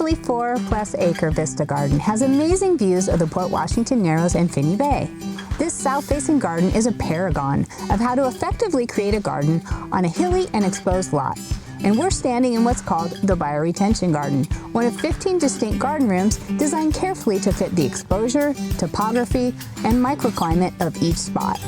lovely 4+ acre Vista Garden has amazing views of the Port Washington Narrows and Finney Bay. This south-facing garden is a paragon of how to effectively create a garden on a hilly and exposed lot. And we're standing in what's called the Bioretention Garden, one of 15 distinct garden rooms designed carefully to fit the exposure, topography, and microclimate of each spot.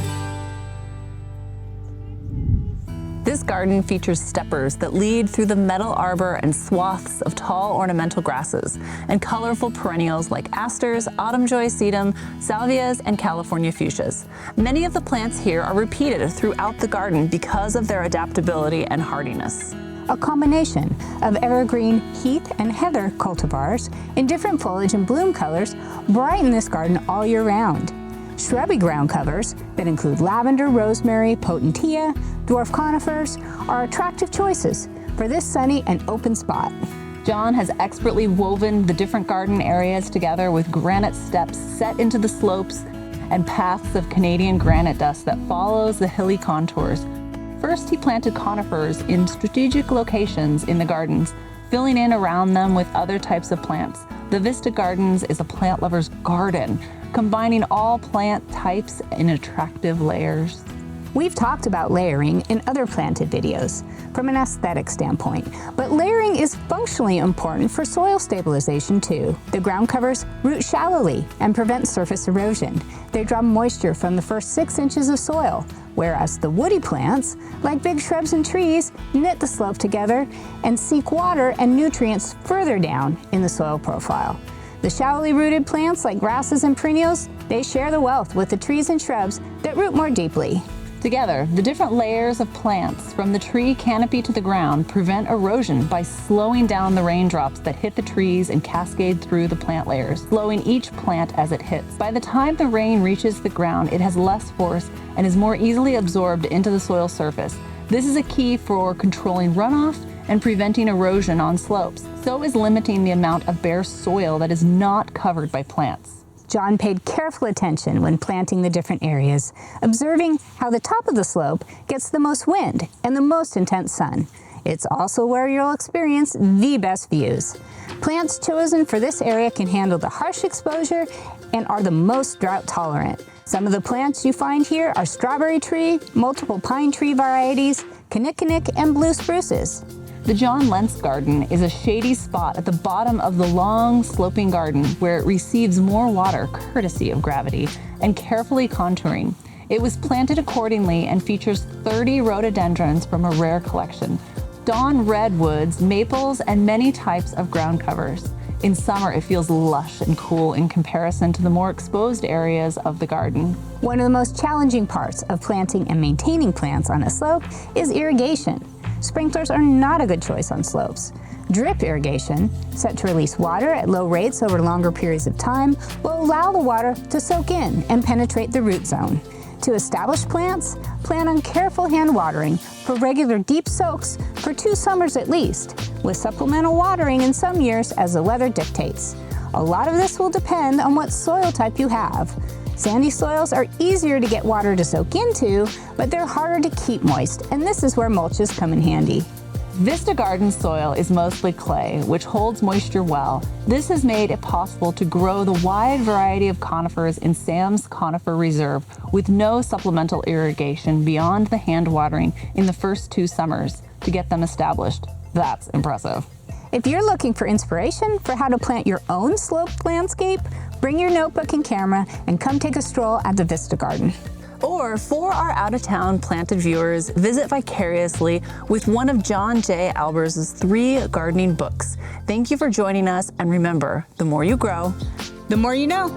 This garden features steppers that lead through the metal arbor and swaths of tall ornamental grasses and colorful perennials like asters, autumn joy sedum, salvias, and California fuchsias. Many of the plants here are repeated throughout the garden because of their adaptability and hardiness. A combination of evergreen heath and heather cultivars in different foliage and bloom colors brighten this garden all year round. Shrubby ground covers that include lavender, rosemary, potentilla, dwarf conifers are attractive choices for this sunny and open spot. John has expertly woven the different garden areas together with granite steps set into the slopes and paths of Canadian granite dust that follows the hilly contours. First, he planted conifers in strategic locations in the gardens, filling in around them with other types of plants. The Vista Gardens is a plant lover's garden, combining all plant types in attractive layers. We've talked about layering in other planted videos from an aesthetic standpoint, but layering is functionally important for soil stabilization too. The ground covers root shallowly and prevent surface erosion. They draw moisture from the first 6 inches of soil, whereas the woody plants, like big shrubs and trees, knit the slope together and seek water and nutrients further down in the soil profile. The shallowly rooted plants like grasses and perennials, they share the wealth with the trees and shrubs that root more deeply. Together, the different layers of plants from the tree canopy to the ground prevent erosion by slowing down the raindrops that hit the trees and cascade through the plant layers, slowing each plant as it hits. By the time the rain reaches the ground, it has less force and is more easily absorbed into the soil surface. This is a key for controlling runoff and preventing erosion on slopes. So is limiting the amount of bare soil that is not covered by plants. John paid careful attention when planting the different areas, observing how the top of the slope gets the most wind and the most intense sun. It's also where you'll experience the best views. Plants chosen for this area can handle the harsh exposure and are the most drought tolerant. Some of the plants you find here are strawberry tree, multiple pine tree varieties, kinnikinnick, and blue spruces. The John Lentz Garden is a shady spot at the bottom of the long sloping garden where it receives more water courtesy of gravity and carefully contouring. It was planted accordingly and features 30 rhododendrons from a rare collection, dawn redwoods, maples, and many types of ground covers. In summer, it feels lush and cool in comparison to the more exposed areas of the garden. One of the most challenging parts of planting and maintaining plants on a slope is irrigation. Sprinklers are not a good choice on slopes. Drip irrigation, set to release water at low rates over longer periods of time, will allow the water to soak in and penetrate the root zone. To establish plants, plan on careful hand watering for regular deep soaks for 2 summers at least, with supplemental watering in some years as the weather dictates. A lot of this will depend on what soil type you have. Sandy soils are easier to get water to soak into, but they're harder to keep moist, and this is where mulches come in handy. Vista Garden soil is mostly clay, which holds moisture well. This has made it possible to grow the wide variety of conifers in Sam's Conifer Reserve with no supplemental irrigation beyond the hand watering in the first 2 summers to get them established. That's impressive. If you're looking for inspiration for how to plant your own sloped landscape, bring your notebook and camera and come take a stroll at the Vista Garden. Or for our out-of-town planted viewers, visit vicariously with one of John J. Albers' 3 gardening books. Thank you for joining us, and remember, the more you grow, the more you know.